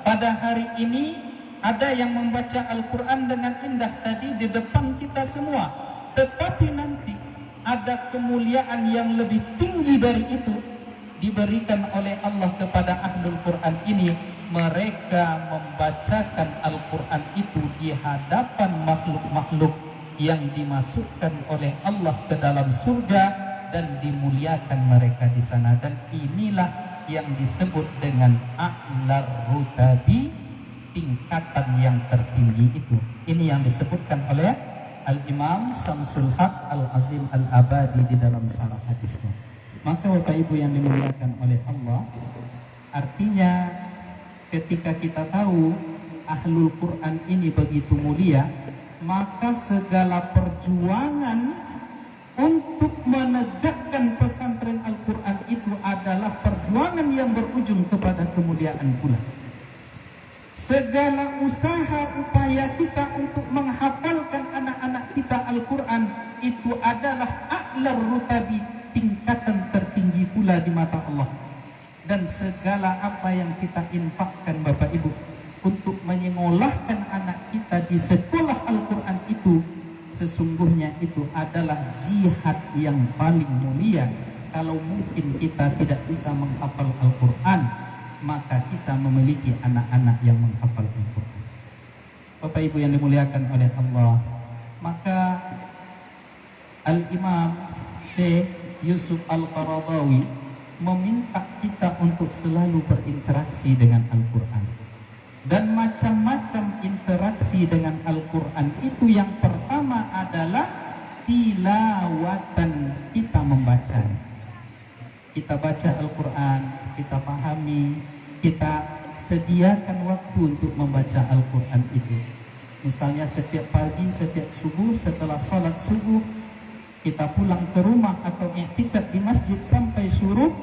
pada hari ini ada yang membaca Al-Quran dengan indah tadi di depan kita semua, tetapi nanti ada kemuliaan yang lebih tinggi dari itu diberikan oleh Allah kepada ahlul Quran ini. Mereka membacakan Al-Quran itu di hadapan makhluk-makhluk yang dimasukkan oleh Allah ke dalam surga dan dimuliakan mereka di sana. Dan inilah yang disebut dengan a'lar rutabi, tingkatan yang tertinggi itu. Ini yang disebutkan oleh Al-Imam Samsul Haq Al-Azim Al-Abadi di dalam syarah hadisnya. Maka Bapak Ibu yang dimuliakan oleh Allah, artinya ketika kita tahu ahlul Quran ini begitu mulia, maka segala perjuangan untuk menegakkan pesantren Al-Quran itu adalah perjuangan yang berujung kepada kemuliaan pula. Segala usaha upaya kita untuk menghafalkan anak-anak kita Al-Quran itu adalah a'lar rutabi, tingkatan tertinggi pula di mata Allah. Dan segala apa yang kita infakkan Bapak Ibu untuk menyekolahkan anak kita di sekolah Al-Quran itu, sesungguhnya itu adalah jihad yang paling mulia. Kalau mungkin kita tidak bisa menghafal Al-Quran, maka kita memiliki anak-anak yang menghafal Al-Quran. Bapak Ibu yang dimuliakan oleh Allah, maka Al-Imam Syekh Yusuf Al-Qaradawi meminta kita untuk selalu berinteraksi dengan Al-Quran. Dan macam-macam interaksi dengan Al-Quran itu, yang pertama adalah tilawatan, kita membaca. Kita baca Al-Quran, kita pahami, kita sediakan waktu untuk membaca Al-Quran itu. Misalnya setiap pagi, setiap subuh, setelah salat subuh, kita pulang ke rumah atau i'tikaf di masjid sampai syuruk,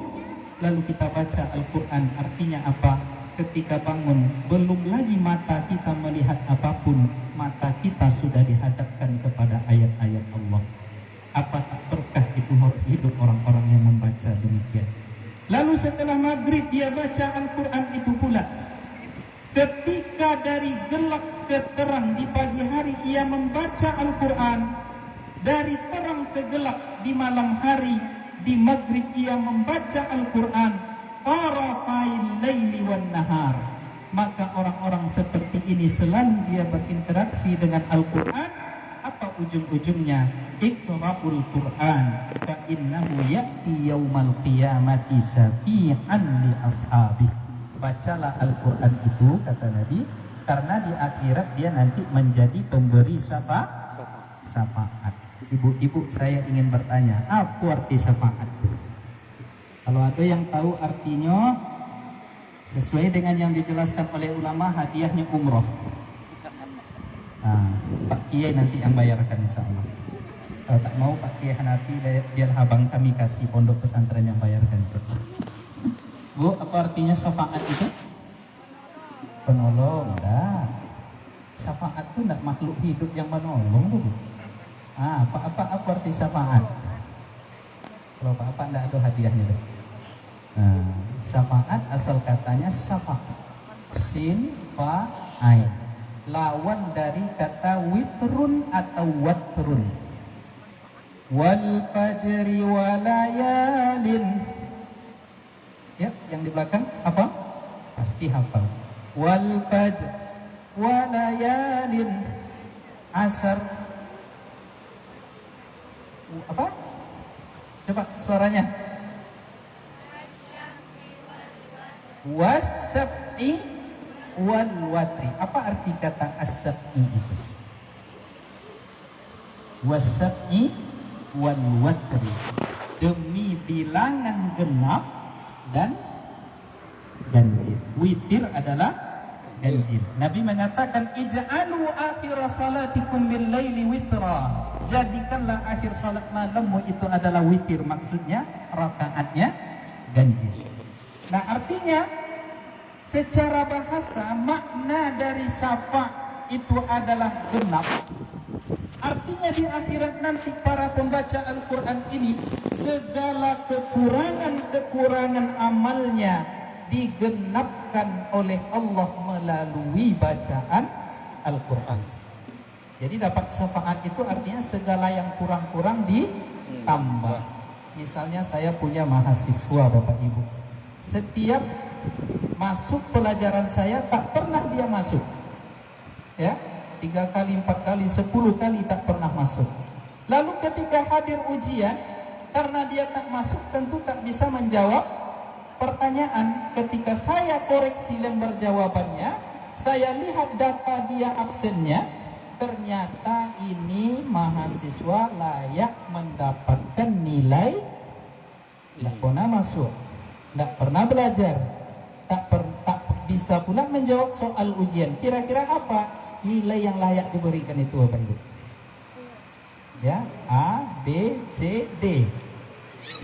lalu kita baca Al-Quran. Artinya apa? Ketika bangun, belum lagi mata kita melihat apapun, mata kita sudah dihadapkan kepada ayat-ayat Allah. Apa tak berkah itu hidup orang-orang yang membaca demikian. Lalu setelah maghrib dia baca Al-Quran itu pula. Ketika dari gelap ke terang di pagi hari ia membaca Al-Quran, dari terang ke gelap di malam hari, di maghrib ia membaca Al-Quran, tarafail laili wan nahar. Maka orang-orang seperti ini selalu dia berinteraksi dengan Al-Quran. Apa ujung-ujungnya? Iqra'ul Quran fa innahu ya'ti yaumal qiyamati syafi'an li ashabi. Bacalah Al-Quran itu, kata Nabi, karena di akhirat dia nanti menjadi pemberi syafaat. Ibu-ibu, saya ingin bertanya, apa arti syafaat? Kalau ada yang tahu artinya, sesuai dengan yang dijelaskan oleh ulama, hadiahnya umroh. Nah, Pak Kiai nanti yang bayarkan insya Allah. Kalau tak mau Pak Kiai Hanafi, biar abang kami kasih pondok pesantren yang bayarkan insya Allah. Bu, apa artinya syafaat itu? Penolong, dah. Syafaat itu tidak makhluk hidup yang menolong, Bu. Apa arti syafaat? Kalau apa tidak ada hadiahnya, Bu. Nah, syafaat asal katanya syafaat, sin fa ain, lawan dari kata witrun atau watrun. Wal fajri walayalin. Ya, yang di belakang apa? Pasti hafal. Wal fajri walayalin asar. Apa? Coba suaranya. Wasab'i wal watri. Apa arti kata as-sab'i itu? Wasab'i wal watri, demi bilangan genap dan ganjil. Witir adalah ganjil. Nabi mengatakan, ij'alu akhir salatikum bil laili witra. Jadikanlah akhir salat malammu itu adalah witir, maksudnya rakaatnya ganjil. Nah, artinya secara bahasa makna dari syafa itu adalah genap. Artinya di akhirat nanti para pembaca Al-Quran ini segala kekurangan-kekurangan amalnya digenapkan oleh Allah melalui bacaan Al-Quran. Jadi dapat syafaat itu artinya segala yang kurang-kurang ditambah. Misalnya saya punya mahasiswa Bapak Ibu, setiap masuk pelajaran saya tak pernah dia masuk, ya, 3 kali, 4 kali, 10 kali tak pernah masuk. Lalu ketika hadir ujian, karena dia tak masuk tentu tak bisa menjawab pertanyaan. Ketika saya koreksi lembar jawabannya, saya lihat data dia absennya, ternyata ini mahasiswa layak mendapatkan nilai tidak pernah masuk, tidak pernah belajar, tak bisa pula menjawab soal ujian. Kira-kira apa nilai yang layak diberikan itu Bapak Ibu? Ya, A, B, C, D.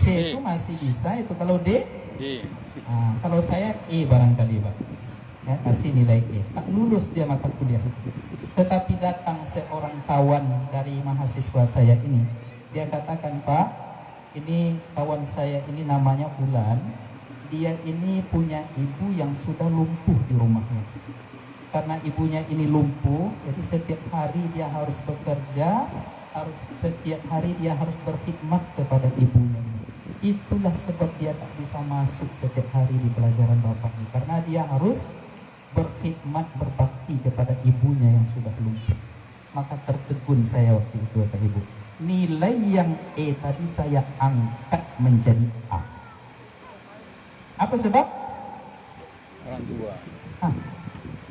C itu masih bisa, itu kalau D, kalau saya E barangkali Pak, ya, kasih nilai E, tak lulus dia mata kuliah. Tetapi datang seorang kawan dari mahasiswa saya ini, dia katakan, Pak, ini kawan saya ini namanya Bulan, dia ini punya ibu yang sudah lumpuh di rumahnya. Karena ibunya ini lumpuh, jadi setiap hari dia harus bekerja, setiap hari dia harus berkhidmat kepada ibunya. Itulah sebab dia tak bisa masuk setiap hari di pelajaran Bapak ini, karena dia harus berkhidmat, berbakti kepada ibunya yang sudah lumpuh. Maka tertegun saya waktu itu Bapak Ibu, nilai yang E tadi saya angkat menjadi A. Apa sebab? Orang tua.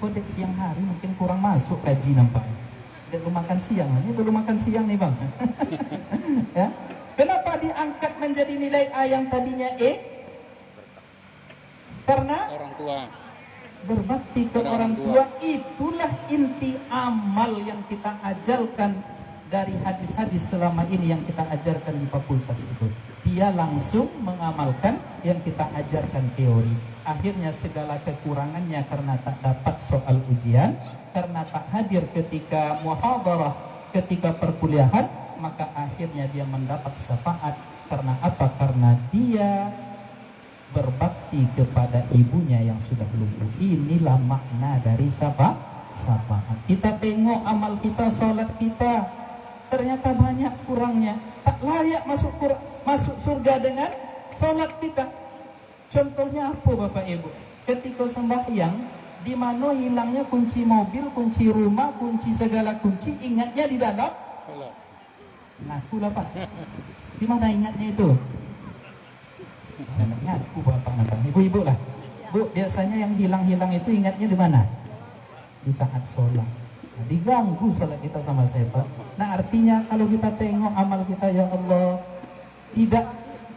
Kodeks siang hari mungkin kurang masuk kaji nampaknya. Belum makan siang, ini belum makan siang nih Bang. Ya. Kenapa diangkat menjadi nilai A yang tadinya E? Karena Orang tua. berbakti ke orang tua, itulah inti amal yang kita ajarkan dari hadis-hadis selama ini yang kita ajarkan di fakultas itu. Dia langsung mengamalkan yang kita ajarkan teori. Akhirnya segala kekurangannya karena tak dapat soal ujian, karena tak hadir ketika muhadarah, ketika perkuliahan, maka akhirnya dia mendapat syafaat. Karena apa? Karena dia berbakti kepada ibunya yang sudah lumpuh. Inilah makna dari syafaat. Kita tengok amal kita, sholat kita, ternyata banyak kurangnya. Tak layak masuk surga dengan sholat kita. Contohnya apa Bapak Ibu? Ketika sembahyang, di mana hilangnya kunci mobil, kunci rumah, kunci segala kunci, ingatnya di dalam Sholat. ngaku lah Pak. Di mana ingatnya itu? Ngaku Bapak nantang. Ibu-ibu lah. Bu, biasanya yang hilang-hilang itu ingatnya di mana? Di saat sholat. Nah, diganggu sholat kita sama setan. Nah, artinya kalau kita tengok amal kita, ya Allah,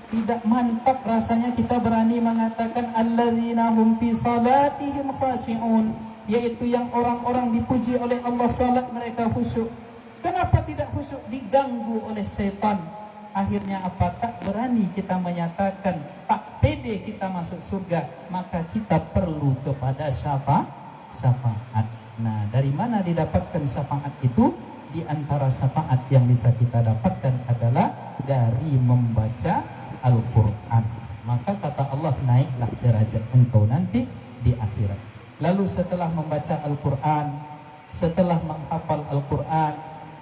tidak mantap rasanya kita berani mengatakan alladzina hum fi salatihim khashi'un, yaitu yang orang-orang dipuji oleh Allah salat mereka khusyuk. Kenapa tidak khusyuk? Diganggu oleh setan. Akhirnya apa? Tak berani kita menyatakan, tak pede kita masuk surga, maka kita perlu kepada syafaat. Nah, dari mana didapatkan syafaat itu? Di antara syafaat yang bisa kita dapatkan adalah dari membaca Al-Quran. Maka kata Allah, naiklah derajat engkau nanti di akhirat. Lalu setelah membaca Al-Quran, setelah menghafal Al-Quran,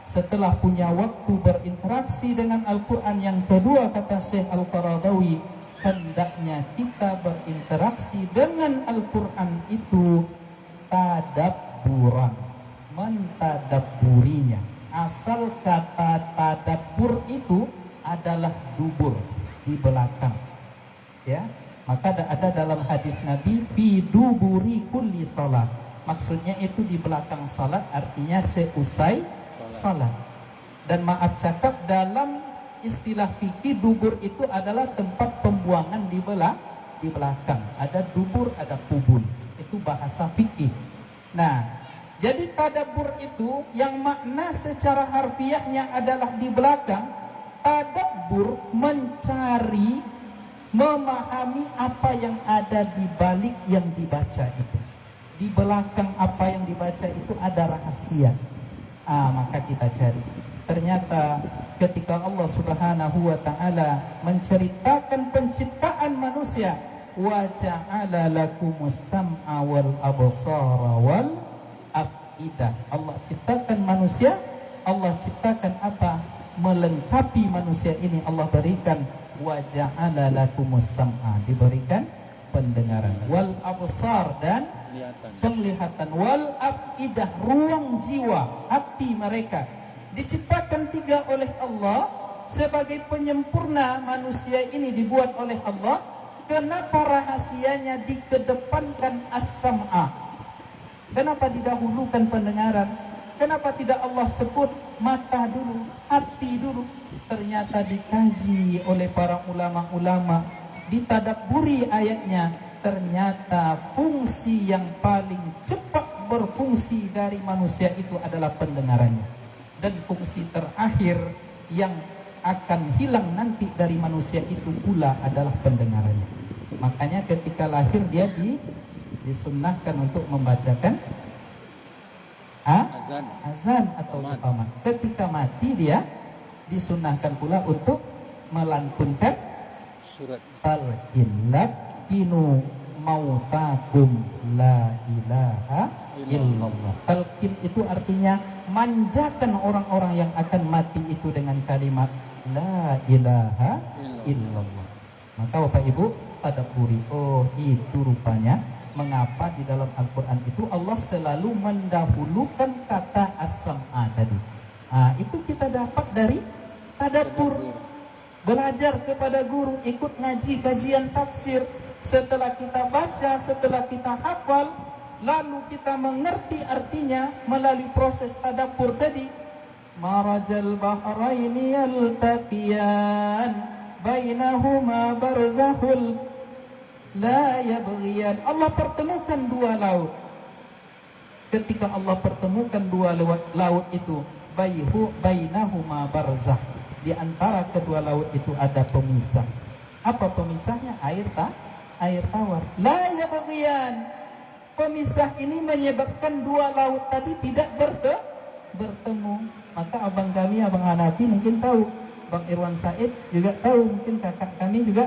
setelah punya waktu berinteraksi dengan Al-Quran, yang kedua kata Syekh Al-Qaradawi, hendaknya kita berinteraksi dengan Al-Quran itu tadabburan, mentadabburinya. Asal kata tadabbur itu adalah dubur, di belakang, ya. Maka ada dalam hadis Nabi, fi duburi kulli salat, maksudnya itu di belakang salat, artinya seusai salat. Dan maaf cakap, dalam istilah fikih dubur itu adalah tempat pembuangan di belakang. Ada dubur, ada kubur, itu bahasa fikih. Nah, jadi tadabbur itu yang makna secara harfiahnya adalah di belakang. Tadabbur mencari, memahami apa yang ada di balik yang dibaca itu. Di belakang apa yang dibaca itu ada rahasia. Maka kita cari. Ternyata ketika Allah Subhanahu wa taala menceritakan penciptaan manusia, wa ja'ala lakumus sam'a wal absara wal afidah. Allah ciptakan manusia, Allah ciptakan apa? Melengkapi manusia ini Allah berikan wa ja'ala lakumus sam'a, diberikan pendengaran, wal absar, dan penglihatan, wal afidah, ruang jiwa, hati mereka diciptakan tiga oleh Allah sebagai penyempurna. Manusia ini dibuat oleh Allah. Kenapa rahasianya dikedepankan as-sam'a? Kenapa didahulukan pendengaran? Kenapa tidak Allah sebut mata dulu, hati dulu? Ternyata dikaji oleh para ulama-ulama, ditadabburi ayatnya, ternyata fungsi yang paling cepat berfungsi dari manusia itu adalah pendengarannya. Dan fungsi terakhir yang akan hilang nanti dari manusia itu pula adalah pendengarannya. Makanya ketika lahir dia disunnahkan untuk membacakan azan atau iqamah. Ketika mati dia disunnahkan pula untuk melantunkan surat talqin, lakinu mautakum la ilaha illallah. Talqin itu artinya manjakan orang-orang yang akan mati itu dengan kalimat la ilaha illallah. Maka Bapak Ibu tadabburi, oh itu rupanya mengapa di dalam Al-Quran itu Allah selalu mendahulukan kata as-sam'a tadi. Itu kita dapat dari tadabbur, belajar kepada guru, ikut ngaji kajian tafsir. Setelah kita baca, setelah kita hafal, lalu kita mengerti artinya melalui proses tadabbur tadi. Marajal bahraini yaltaqiyan bainahuma barzahul la yabghiyan. Allah pertemukan dua laut. Ketika Allah pertemukan dua laut itu, bainahuma barzah, di antara kedua laut itu ada pemisah. Apa pemisahnya? Air tawar. La yabghiyan. Pemisah ini menyebabkan dua laut tadi tidak bertemu. Maka abang kami, abang Hanafi mungkin tahu, Bang Irwan Said juga tahu, mungkin kakak kami juga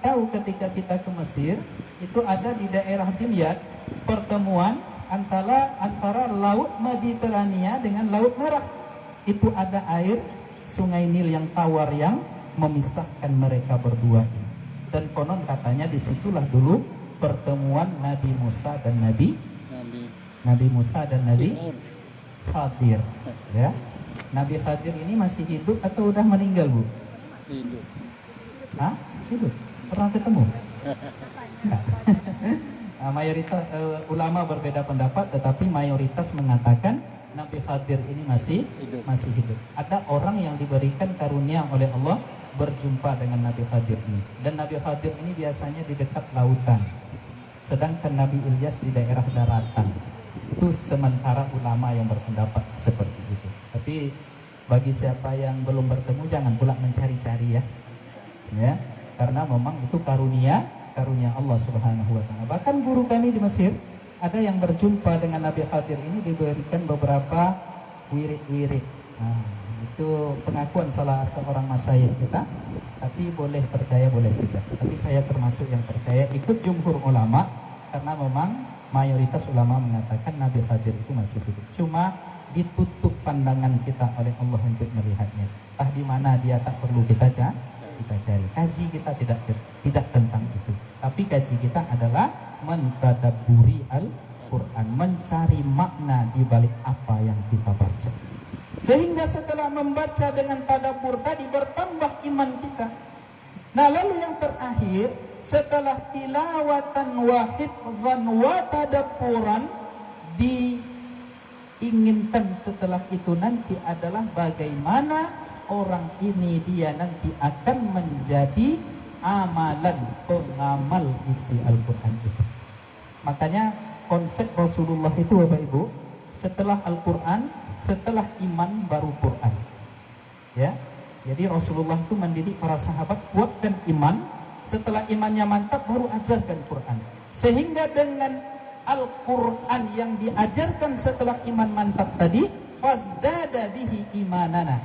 tahu, ketika kita ke Mesir itu ada di daerah Dimyat pertemuan antara laut Mediterania dengan laut Merah. Itu ada air sungai Nil yang tawar yang memisahkan mereka berdua ini. Dan konon katanya disitulah dulu pertemuan Nabi Musa dan Nabi Musa dan Nabi Khadir. Ya, Nabi Khadir ini masih hidup atau udah meninggal, Bu? Hidup. Hidup. Pernah ketemu? Enggak. Mayoritas ulama berbeda pendapat, tetapi mayoritas mengatakan Nabi Khadir ini masih hidup. Ada orang yang diberikan karunia oleh Allah berjumpa dengan Nabi Khadir ini. Dan Nabi Khadir ini biasanya di dekat lautan, sedangkan Nabi Ilyas di daerah daratan. Itu sementara ulama yang berpendapat seperti itu. Tapi bagi siapa yang belum bertemu, jangan pula mencari-cari ya, karena memang itu karunia Allah Subhanahu wa taala. Bahkan guru kami di Mesir ada yang berjumpa dengan Nabi Khadir ini, diberikan beberapa wirid-wirid. Itu pengakuan salah seorang masyayikh kita, tapi boleh percaya boleh tidak. Tapi saya termasuk yang percaya, ikut jumhur ulama, karena memang mayoritas ulama mengatakan Nabi Khadir itu masih hidup. Cuma ditutup pandangan kita oleh Allah untuk melihatnya. Di mana dia tak perlu kita cari. Kaji kita tidak tentang itu. Tapi kaji kita adalah mentadabburi Al-Quran, mencari makna di balik apa yang kita baca. Sehingga setelah membaca dengan tadabbur tadi bertambah iman kita. Nah, lalu yang terakhir, setelah tilawatan wa hifzan wa tadabburan, diinginkan setelah itu nanti adalah bagaimana orang ini dia nanti akan menjadi amalan, pengamal isi Al-Quran itu. Makanya konsep Rasulullah itu, Bapak Ibu, setelah Al-Quran, setelah iman baru Quran. Ya, jadi Rasulullah itu mendidik para sahabat, kuatkan iman, setelah imannya mantap baru ajarkan Quran. Sehingga dengan Al-Quran yang diajarkan setelah iman mantap tadi, fazdada bihi imanana,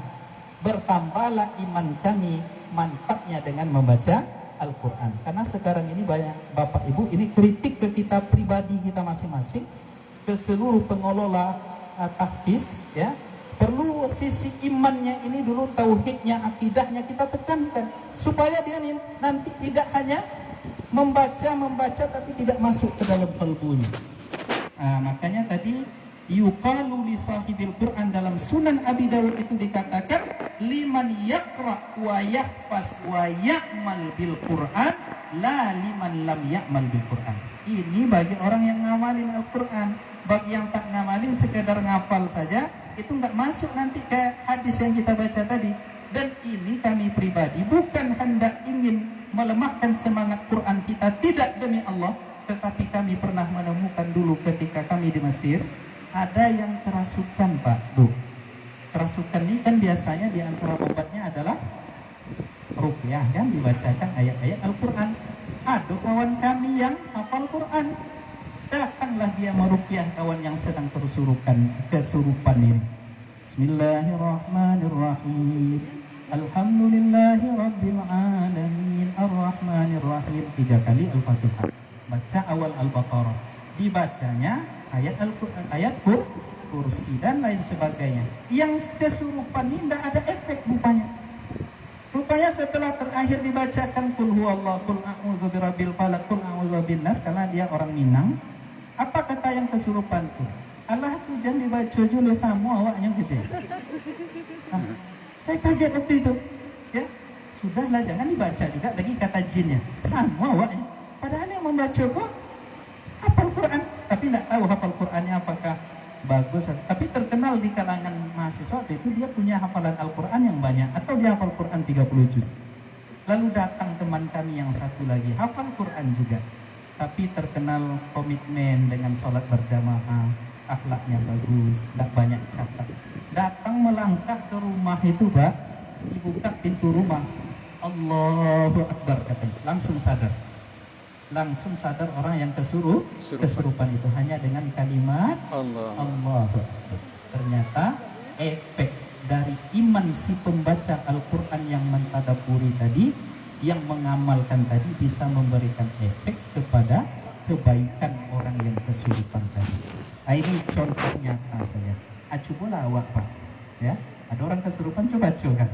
bertambahlah iman kami mantapnya dengan membaca Al-Quran. Karena sekarang ini banyak Bapak Ibu, ini kritik ke kita pribadi kita masing-masing, ke seluruh pengelola tahfiz, ya. Perlu sisi imannya ini dulu, tauhidnya, akidahnya kita tekankan supaya dia nanti tidak hanya membaca tapi tidak masuk ke dalam kalbunya. Makanya tadi yuqalu li sahibil Quran dalam Sunan Abi Dawud itu dikatakan liman yaqra wa yahfaz wa ya'mal bil Quran la liman lam ya'mal bil Quran. Ini bagi orang yang ngamalin Al-Quran. Bagi yang tak ngamalin sekedar ngapal saja, itu nggak masuk nanti ke hadis yang kita baca tadi. Dan ini kami pribadi bukan hendak ingin melemahkan semangat Quran kita, tidak, demi Allah. Tetapi kami pernah menemukan dulu ketika kami di Mesir, ada yang kerasukan, Pak. Kerasukan ini kan biasanya di antara obatnya adalah ruqyah, kan, dibacakan ayat-ayat Al-Quran. Ada kawan kami yang hafal Quran, datanglah dia meruqyah kawan yang sedang kesurupan ini. Bismillahirrahmanirrahim. Alhamdulillahi rabbil alamin arrahmanirrahim. 3 kali Al-Fatihah. Baca awal Al-Baqarah. Dibacanya ayat Al-Quran, ayat kursi dan lain sebagainya. Yang kesurupan ini tidak ada efek rupanya setelah terakhir dibacakan kul huwallahu, kul a'udzu birabbil falaq, kul a'udzu birabbin nas, karena dia orang Minang. Apa kata yang kesurupan itu? Allah tu jangan dibaca jule semua awaknya kecil. Saya kaget waktu itu. Ya, sudahlah, jangan dibaca juga lagi kata jinnya. Semua awaknya. Padahal yang membaca kok hafal Quran, tapi tidak tahu hafal Qurannya apakah bagus. Tapi terkenal di kalangan mahasiswa itu dia punya hafalan Al-Quran yang banyak, atau dia hafal Quran 30 juz. Lalu datang teman kami yang satu lagi, hafal Quran juga, tapi terkenal komitmen dengan sholat berjamaah, akhlaknya bagus, tidak banyak catat. Datang melangkah ke rumah itu, Pak, dibuka pintu rumah, Allahu Akbar katanya, langsung sadar orang yang kesurupan itu hanya dengan kalimat Allah. Ternyata efek dari iman si pembaca Al-Quran yang mentadabburi tadi, yang mengamalkan tadi, bisa memberikan efek kepada kebaikan orang yang kesurupan tadi. Ini contoh nyata saya. Cobalah awak, Pak, ya, ada orang kesurupan, coba kan,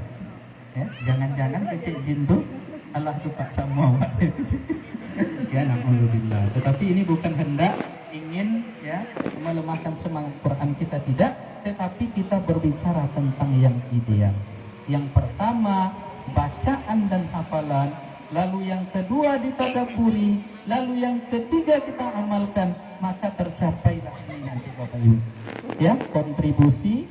ya, jangan-jangan kecil jin tuh Allah tuh Pak semua awak. Ya, na'udzubillah. Tetapi ini bukan hendak ingin, ya, melemahkan semangat Quran kita, tidak. Tetapi kita berbicara tentang yang ideal. Yang pertama bacaan dan hafalan, lalu yang kedua ditadabburi, lalu yang ketiga kita amalkan, maka tercapailah ini nanti Bapak Ibu. Ya, kontribusi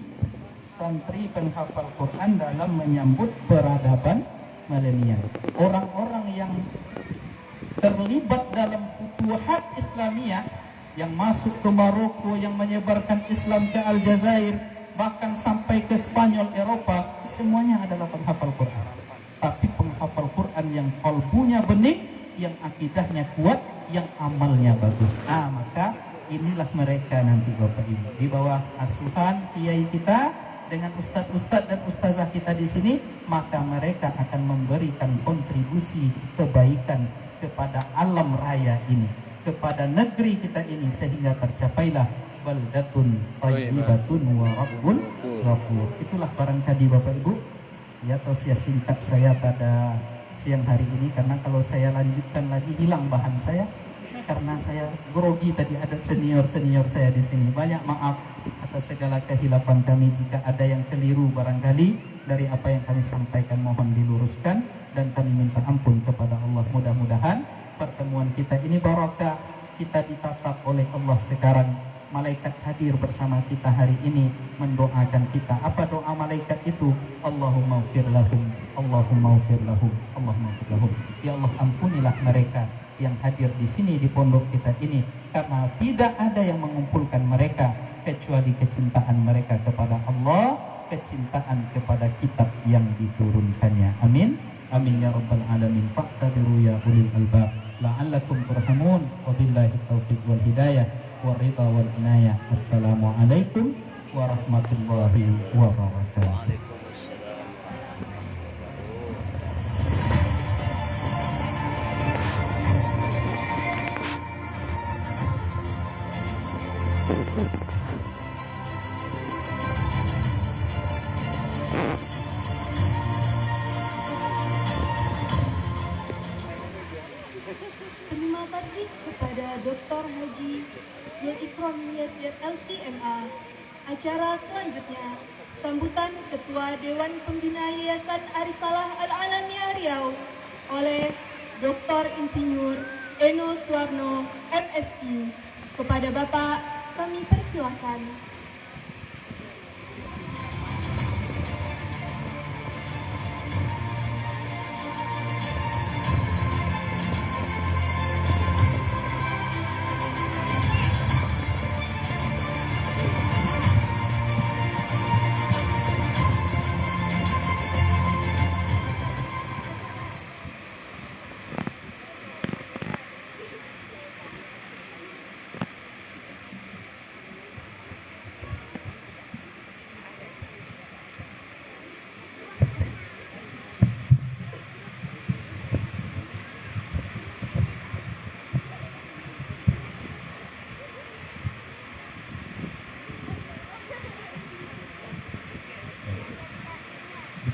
santri penghafal Quran dalam menyambut peradaban milenial. Orang-orang yang terlibat dalam futuhat Islamiyah, yang masuk ke Maroko, yang menyebarkan Islam ke Aljazair, bahkan sampai ke Spanyol, Eropa, semuanya adalah penghafal Quran. Tapi penghafal Quran yang kalbunya bening, yang akidahnya kuat, yang amalnya bagus. Maka inilah mereka nanti Bapak Ibu, di bawah asuhan kiai kita dengan ustadz-ustadz dan ustazah kita di sini, maka mereka akan memberikan kontribusi kebaikan kepada alam raya ini, kepada negeri kita ini, sehingga tercapailah baldatun thayyibatun wa rabbun ghafur. Itulah barangkali Bapak Ibu, ya, tausiah singkat saya pada siang hari ini, karena kalau saya lanjutkan lagi hilang bahan saya, karena saya grogi tadi, ada senior saya di sini. Banyak maaf atas segala kehilapan kami, jika ada yang keliru barangkali dari apa yang kami sampaikan, mohon diluruskan dan kami minta ampun kepada Allah. Mudah-mudahan pertemuan kita ini barakah, kita ditatap oleh Allah sekarang. Malaikat hadir bersama kita hari ini mendoakan kita. Apa doa malaikat itu? Allahumma ufir lahum, Allahumma ufir lahum, Allahumma ufir lahum. Ya Allah, ampunilah mereka yang hadir di sini di pondok kita ini, karena tidak ada yang mengumpulkan mereka kecuali kecintaan mereka kepada Allah, kecintaan kepada kitab yang diturunkannya. Amin, amin ya rabbal alamin. Fa'tabiru ya ulil albab la'allakum turhamun. Wabillahi taufiq wal hidayah waridha wal inayah. Assalamualaikum warahmatullahi wabarakatuh. Terima kasih kepada Dr. Haji Ikrom Yasir LCMA. Acara selanjutnya, sambutan Ketua Dewan Pembina Yayasan Arisalah Al-Alamiah Riau oleh Dr. Insinyur Eno Suwarno, MSI. Kepada Bapak, kami persilahkan.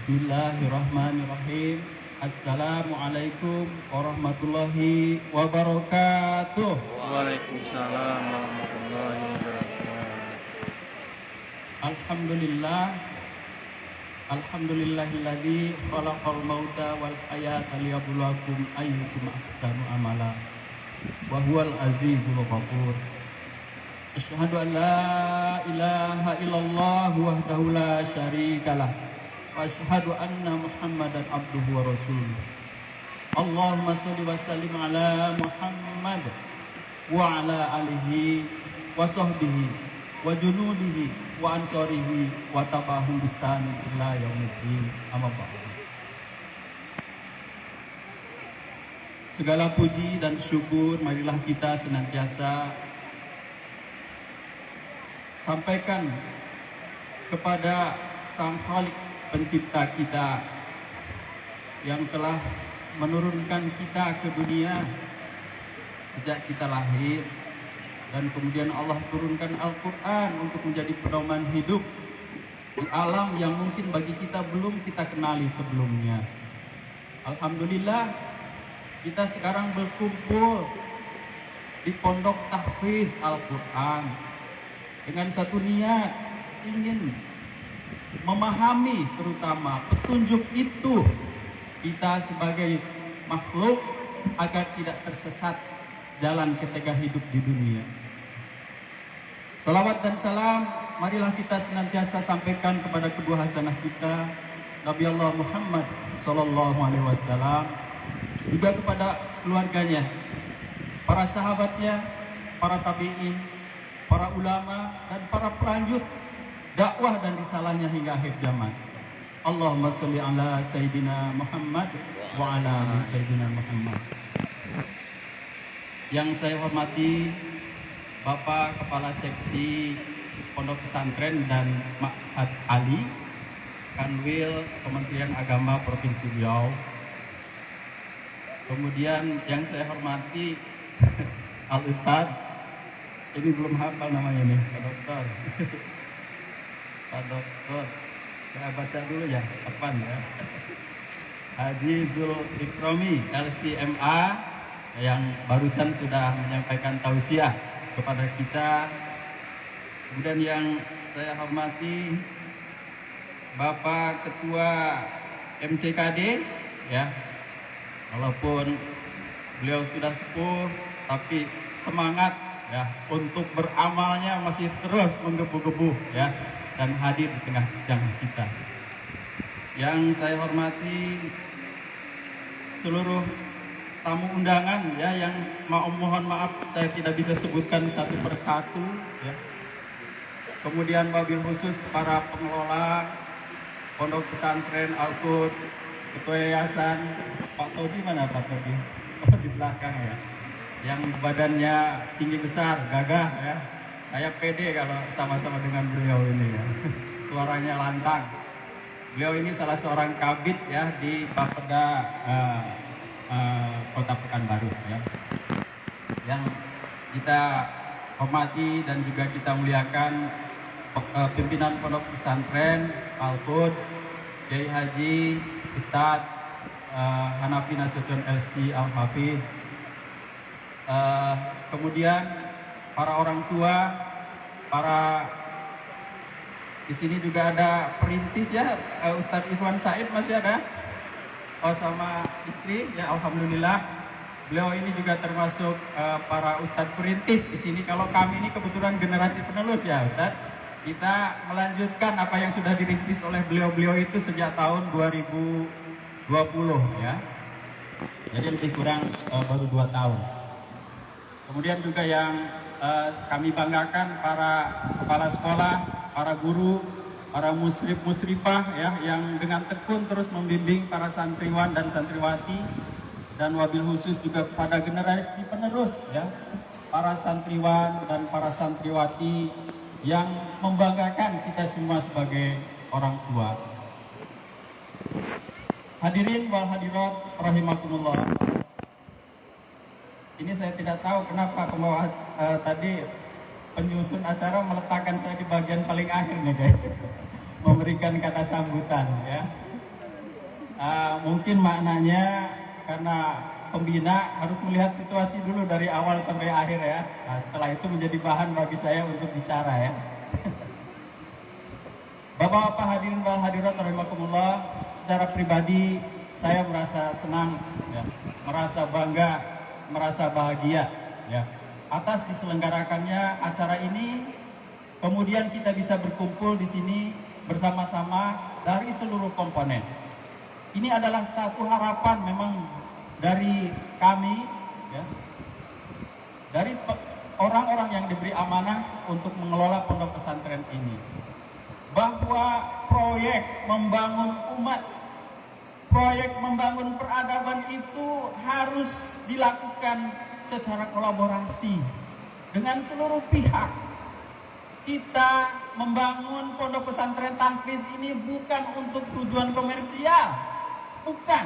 Bismillahirrahmanirrahim. Assalamualaikum warahmatullahi wabarakatuh. Waalaikumsalam warahmatullahi wabarakatuh. Alhamdulillah. Alhamdulillahilladzi khalaqal mauta wal hayata liyabluwakum ayyukum ahsanu amala. Wa huwal azizul ghafur. Asyhadu an la ilaha illallah wahdahu la syarikalah. Wa asyhadu anna Muhammadan abduhu wa rasuluh. Allahumma shalli wa sallim ala Muhammad wa ala alihi wa sahbihi wa junudihi wa ansorihi wa tabahum bisani ila yaumiddin. Amma ba'd. Segala puji dan syukur marilah kita senantiasa sampaikan kepada Sang Khalik Pencipta kita yang telah menurunkan kita ke dunia sejak kita lahir, dan kemudian Allah turunkan Al-Quran untuk menjadi pedoman hidup di alam yang mungkin bagi kita belum kita kenali sebelumnya. Alhamdulillah, kita sekarang berkumpul di pondok tahfiz Al-Quran dengan satu niat, ingin memahami terutama petunjuk itu kita sebagai makhluk agar tidak tersesat jalan ketika hidup di dunia. Salawat dan salam marilah kita senantiasa sampaikan kepada kedua hasanah kita, Nabi Allah Muhammad Sallallahu Alaihi Wasallam, juga kepada keluarganya, para sahabatnya, para tabi'in, para ulama, dan para pelanjut dakwah dan risalahnya hingga akhir zaman. Allahumma sholli ala Sayyidina Muhammad wa ala ali Sayyidina Muhammad. Yang saya hormati Bapak Kepala Seksi Pondok Pesantren dan Ma'had Ali, Kanwil Kementerian Agama Provinsi Riau. Kemudian yang saya hormati Al Ustadz, ini belum hafal namanya nih, Pak Dokter. Pak Dokter, saya baca dulu ya, kapan ya? Haji Ikromi LCMA yang barusan sudah menyampaikan tausiah kepada kita. Kemudian yang saya hormati Bapak Ketua MCKD, ya, walaupun beliau sudah sepuh, tapi semangat ya untuk beramalnya masih terus menggebu-gebu ya, dan hadir di tengah kita. Yang saya hormati seluruh tamu undangan ya, yang mohon maaf saya tidak bisa sebutkan satu persatu ya. Kemudian wabil khusus para pengelola Pondok Pesantren Al-Quds, Ketua Yayasan, Pak Tobi mana Pak Tobi? Oh, di belakang ya. Yang badannya tinggi besar, gagah ya. Saya pede kalau sama-sama dengan beliau ini ya. Suaranya lantang. Beliau ini salah seorang kabid ya di Bapeda Kota Pekanbaru ya. Yang kita hormati dan juga kita muliakan pimpinan pondok pesantren Al-Quds, Kiai Haji Ustadz Hanafi Nasution LC Al-Hafidh, kemudian para orang tua, para di sini juga ada perintis ya, Ustadz Irwan Said masih ada, sama istri ya, alhamdulillah. Beliau ini juga termasuk para ustadz perintis di sini. Kalau kami ini kebetulan generasi penerus ya Ustadz. Kita melanjutkan apa yang sudah dirintis oleh beliau-beliau itu sejak tahun 2020 ya. Jadi lebih kurang baru 2 tahun. Kemudian juga yang kami banggakan para kepala sekolah, para guru, para musrif-musrifah ya, yang dengan tekun terus membimbing para santriwan dan santriwati, dan wabil khusus juga pada generasi penerus ya, para santriwan dan para santriwati yang membanggakan kita semua sebagai orang tua. Hadirin wal hadirat rahimakumullah. Ini saya tidak tahu kenapa pembawa tadi penyusun acara meletakkan saya di bagian paling akhir nih guys, memberikan kata sambutan ya. Mungkin maknanya karena pembina harus melihat situasi dulu dari awal sampai akhir ya. Nah, setelah itu menjadi bahan bagi saya untuk bicara ya. Bapak-bapak hadirin wal hadirat rahimakumullah, secara pribadi saya merasa senang ya, merasa bangga, merasa bahagia ya atas diselenggarakannya acara ini. Kemudian kita bisa berkumpul di sini bersama-sama dari seluruh komponen. Ini adalah satu harapan memang dari kami ya, dari orang-orang yang diberi amanah untuk mengelola pondok pesantren ini, bahwa proyek membangun umat, proyek membangun peradaban itu harus dilakukan secara kolaborasi dengan seluruh pihak. Kita membangun pondok pesantren Tahfiz ini bukan untuk tujuan komersial, bukan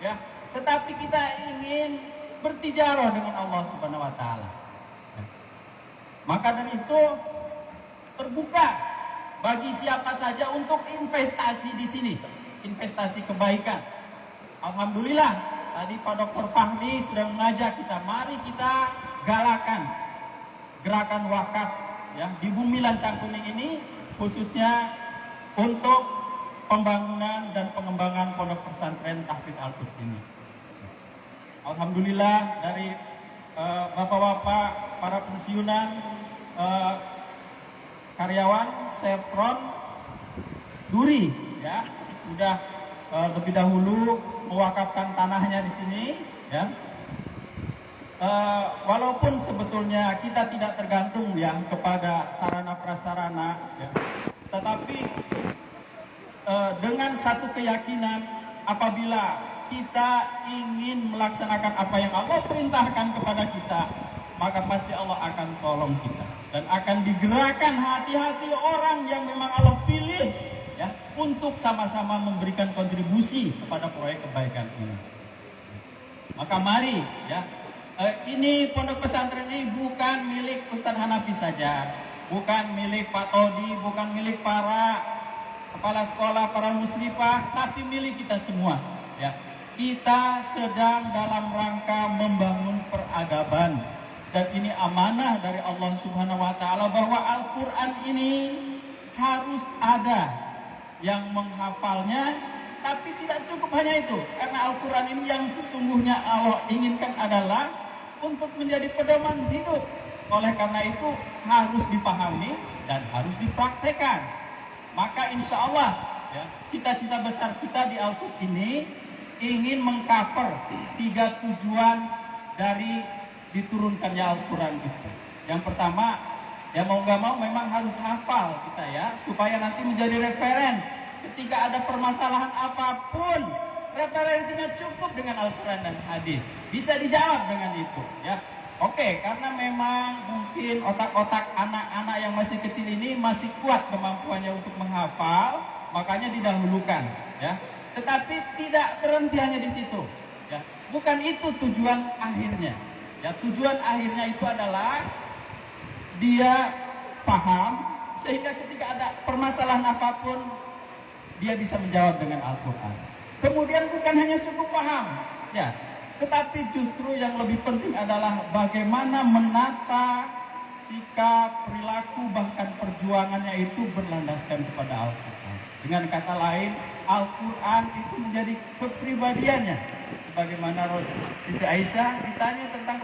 ya, tetapi kita ingin bertijarah dengan Allah Subhanahu wa taala. Maka dari itu terbuka bagi siapa saja untuk investasi di sini, investasi kebaikan. Alhamdulillah tadi Pak Dr. Fahmi sudah mengajak kita, mari kita galakan gerakan wakaf ya di Bumi Lancang Kuning ini, khususnya untuk pembangunan dan pengembangan pondok pesantren Tahfiz Al-Quds ini. Alhamdulillah dari bapak-bapak para pensiunan karyawan Chevron Duri ya sudah lebih dahulu mewakafkan tanahnya di sini ya. Walaupun sebetulnya kita tidak tergantung ya kepada sarana prasarana ya, tetapi dengan satu keyakinan, apabila kita ingin melaksanakan apa yang Allah perintahkan kepada kita, maka pasti Allah akan tolong kita dan akan digerakkan hati-hati orang yang memang Allah pilih ya untuk sama-sama memberikan kontribusi kepada proyek kebaikan ini. Maka mari ya, ini pondok pesantren ini bukan milik Ustadz Hanafi saja, bukan milik Pak Todi, bukan milik para kepala sekolah, para musrifah, tapi milik kita semua ya. Kita sedang dalam rangka membangun peradaban, dan ini amanah dari Allah Subhanahu wa taala bahwa Al-Qur'an ini harus ada yang menghafalnya, tapi tidak cukup hanya itu, karena Al-Qur'an ini yang sesungguhnya Allah inginkan adalah untuk menjadi pedoman hidup. Oleh karena itu harus dipahami dan harus dipraktekkan. Maka insya Allah ya, cita-cita besar kita di Al-Quds ini ingin mengcover 3 tujuan dari diturunkannya Al-Quran itu. Yang pertama, ya mau nggak mau memang harus hafal kita ya, supaya nanti menjadi referensi ketika ada permasalahan apapun, referensinya cukup dengan Al-Quran dan hadis, bisa dijawab dengan itu ya. Oke, karena memang mungkin otak-otak anak-anak yang masih kecil ini masih kuat kemampuannya untuk menghafal, makanya didahulukan ya. Tetapi tidak berhenti hanya di situ ya. Bukan itu tujuan akhirnya ya. Tujuan akhirnya itu adalah dia paham, sehingga ketika ada permasalahan apapun dia bisa menjawab dengan Al-Quran. Kemudian bukan hanya cukup paham, ya, tetapi justru yang lebih penting adalah bagaimana menata sikap, perilaku, bahkan perjuangannya itu berlandaskan kepada Al-Quran. Dengan kata lain, Al-Quran itu menjadi kepribadiannya. Sebagaimana Siti Aisyah ditanya tentang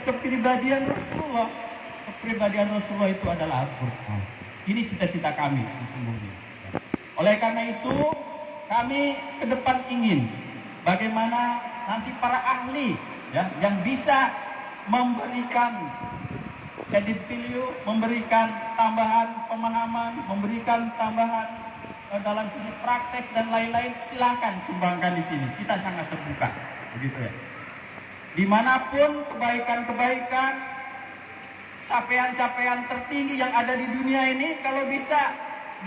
kepribadian Rasulullah. Kepribadian Rasulullah itu adalah Al-Quran. Ini cita-cita kami sesungguhnya. Oleh karena itu, kami ke depan ingin bagaimana nanti para ahli, ya, yang bisa memberikan edit video, memberikan tambahan pemahaman, memberikan tambahan dalam sisi praktek dan lain-lain, silakan sumbangkan di sini. Kita sangat terbuka, begitu ya. Dimanapun kebaikan-kebaikan, capaian-capaian tertinggi yang ada di dunia ini, kalau bisa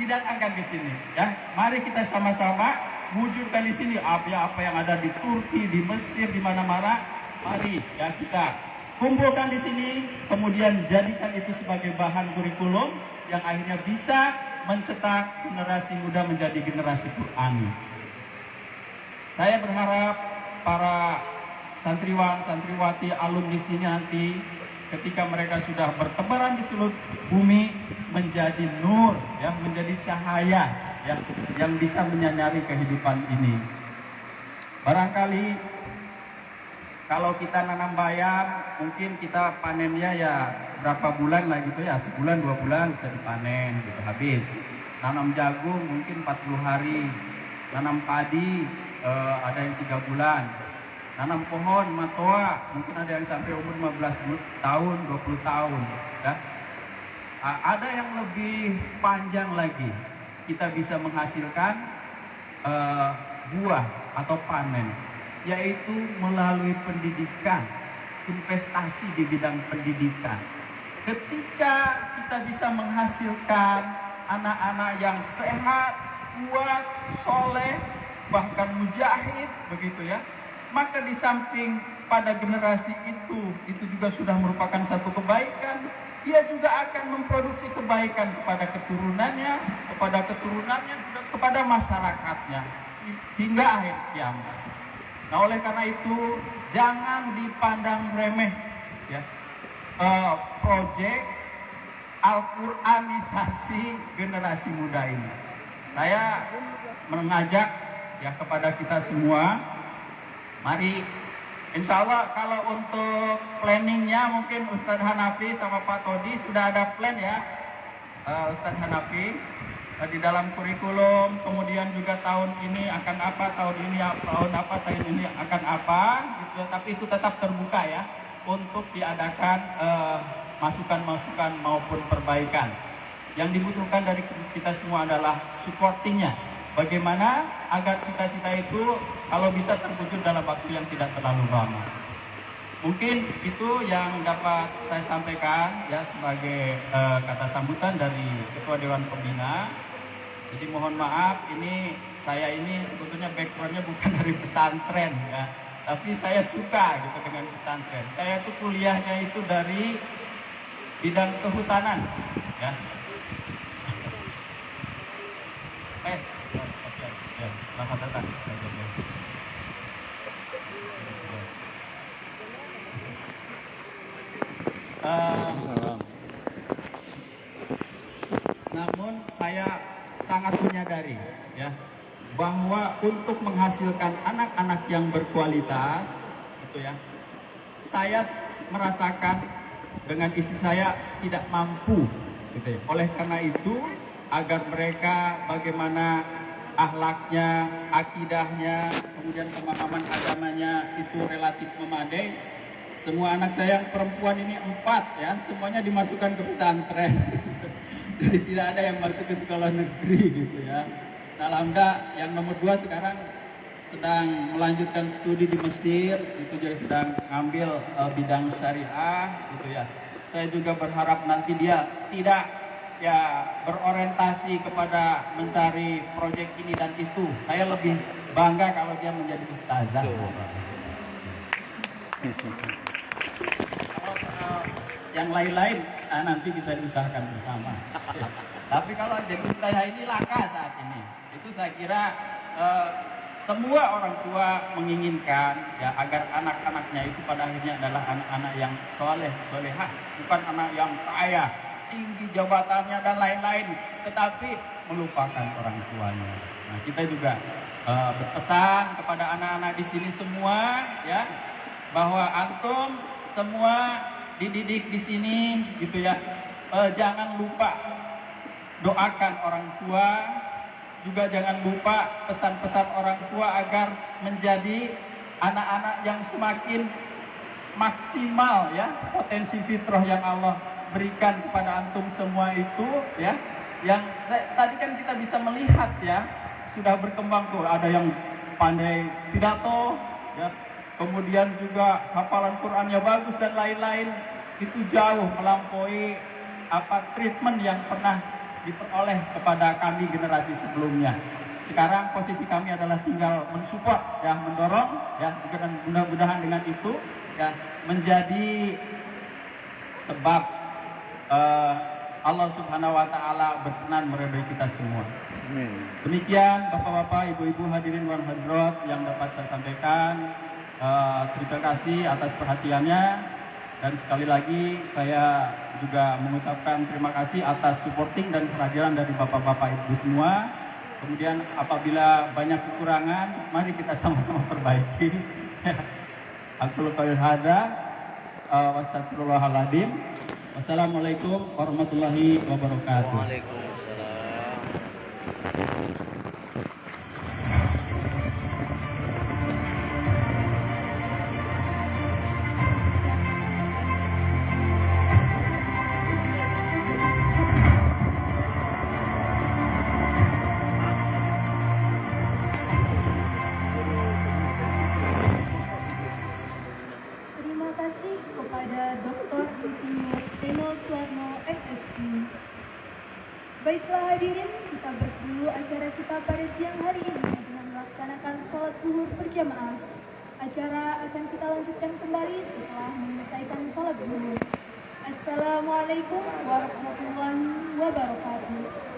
didatangkan ke sini. Ya, mari kita sama-sama wujudkan di sini apa yang ada di Turki, di Mesir, di mana-mana. Mari ya kita kumpulkan di sini, kemudian jadikan itu sebagai bahan kurikulum yang akhirnya bisa mencetak generasi muda menjadi generasi Qur'ani. Saya berharap para santriwan, santriwati, alumni sini nanti ketika mereka sudah bertebaran di seluruh bumi menjadi nur, ya, menjadi cahaya, ya, yang bisa menyinari kehidupan ini. Barangkali kalau kita nanam bayam, mungkin kita panennya ya berapa bulan lah gitu ya, sebulan 2 bulan bisa dipanen gitu, habis. Nanam jagung mungkin 40 hari, nanam padi ada yang 3 bulan, nanam pohon matoa mungkin ada yang sampai umur 15 tahun, 20 tahun, ya. Ada yang lebih panjang lagi, kita bisa menghasilkan buah atau panen, yaitu melalui pendidikan, investasi di bidang pendidikan. Ketika kita bisa menghasilkan anak-anak yang sehat, kuat, soleh, bahkan mujahid, begitu ya, maka di samping pada generasi itu juga sudah merupakan satu kebaikan, dia juga akan memproduksi kebaikan kepada keturunannya, kepada masyarakatnya, hingga akhir kiamat. Nah, oleh karena itu jangan dipandang remeh, ya, proyek Al-Quranisasi generasi muda ini. Saya mengajak ya kepada kita semua, mari insya Allah kalau untuk planningnya mungkin Ustadz Hanafi sama Pak Todi sudah ada plan ya, Ustadz Hanafi, di dalam kurikulum, kemudian juga tahun ini akan apa, tahun ini akan apa, gitu. Tapi itu tetap terbuka ya untuk diadakan masukan-masukan maupun perbaikan. Yang dibutuhkan dari kita semua adalah supportingnya. Bagaimana agar cita-cita itu kalau bisa terwujud dalam waktu yang tidak terlalu lama. Mungkin itu yang dapat saya sampaikan ya sebagai kata sambutan dari Ketua Dewan Pembina. Jadi mohon maaf, saya ini sebetulnya backgroundnya bukan dari pesantren ya, tapi saya suka gitu dengan pesantren. Saya tuh kuliahnya itu dari bidang kehutanan ya. Selamat datang. Namun saya sangat menyadari ya bahwa untuk menghasilkan anak-anak yang berkualitas itu ya, saya merasakan dengan istri saya tidak mampu gitu ya. Oleh karena itu agar mereka bagaimana akhlaknya, akidahnya, kemudian pemahaman agamanya itu relatif memadai. Semua anak saya yang perempuan ini 4 ya, semuanya dimasukkan ke pesantren. Jadi tidak ada yang masuk ke sekolah negeri gitu ya. Nah, alhamdulillah yang nomor 2 sekarang sedang melanjutkan studi di Mesir, itu juga sedang ngambil bidang syariah gitu ya. Saya juga berharap nanti dia tidak ya berorientasi kepada mencari proyek ini dan itu. Saya lebih bangga kalau dia menjadi ustazah. Yang lain-lain nanti bisa diusahakan bersama. Tapi kalau jadi ustazah ini langka saat ini. Itu saya kira semua orang tua menginginkan ya agar anak-anaknya itu pada akhirnya adalah anak-anak yang soleh, solehah, bukan anak yang kaya, tinggi jabatannya dan lain-lain, tetapi melupakan orang tuanya. Nah, kita juga berpesan kepada anak-anak di sini semua ya, bahwa antum semua dididik di sini gitu ya. Jangan lupa doakan orang tua, juga jangan lupa pesan-pesan orang tua agar menjadi anak-anak yang semakin maksimal ya potensi fitrah yang Allah berikan kepada antum semua itu ya. Yang tadi kan kita bisa melihat ya, sudah berkembang tuh, ada yang pandai pidato ya, kemudian juga hafalan Qur'annya bagus dan lain-lain. Itu jauh melampaui treatment yang pernah diperoleh kepada kami generasi sebelumnya. Sekarang posisi kami adalah tinggal mensupport ya, mendorong ya, dan mudah-mudahan dengan itu ya menjadi sebab Allah Subhanahu wa taala berkenan meridhai kita semua. Amin. Demikian Bapak-bapak, Ibu-ibu, hadirin wal hadirat yang dapat saya sampaikan. Terima kasih atas perhatiannya, dan sekali lagi saya juga mengucapkan terima kasih atas supporting dan kehadiran dari Bapak-bapak Ibu semua. Kemudian apabila banyak kekurangan, mari kita sama-sama perbaiki. Aku qaul hadza wa astaghfirullahaladzim. Wassalamualaikum warahmatullahi wabarakatuh. Waalaikumsalam. Terima kasih kepada Dr. Insinyur Eno Suwarno MSI. Baiklah hadirin, kita berdulu acara kita pada siang hari ini dengan melaksanakan sholat zuhur berjamaah. Acara akan kita lanjutkan kembali setelah menyelesaikan sholat zuhur. Assalamualaikum warahmatullahi wabarakatuh.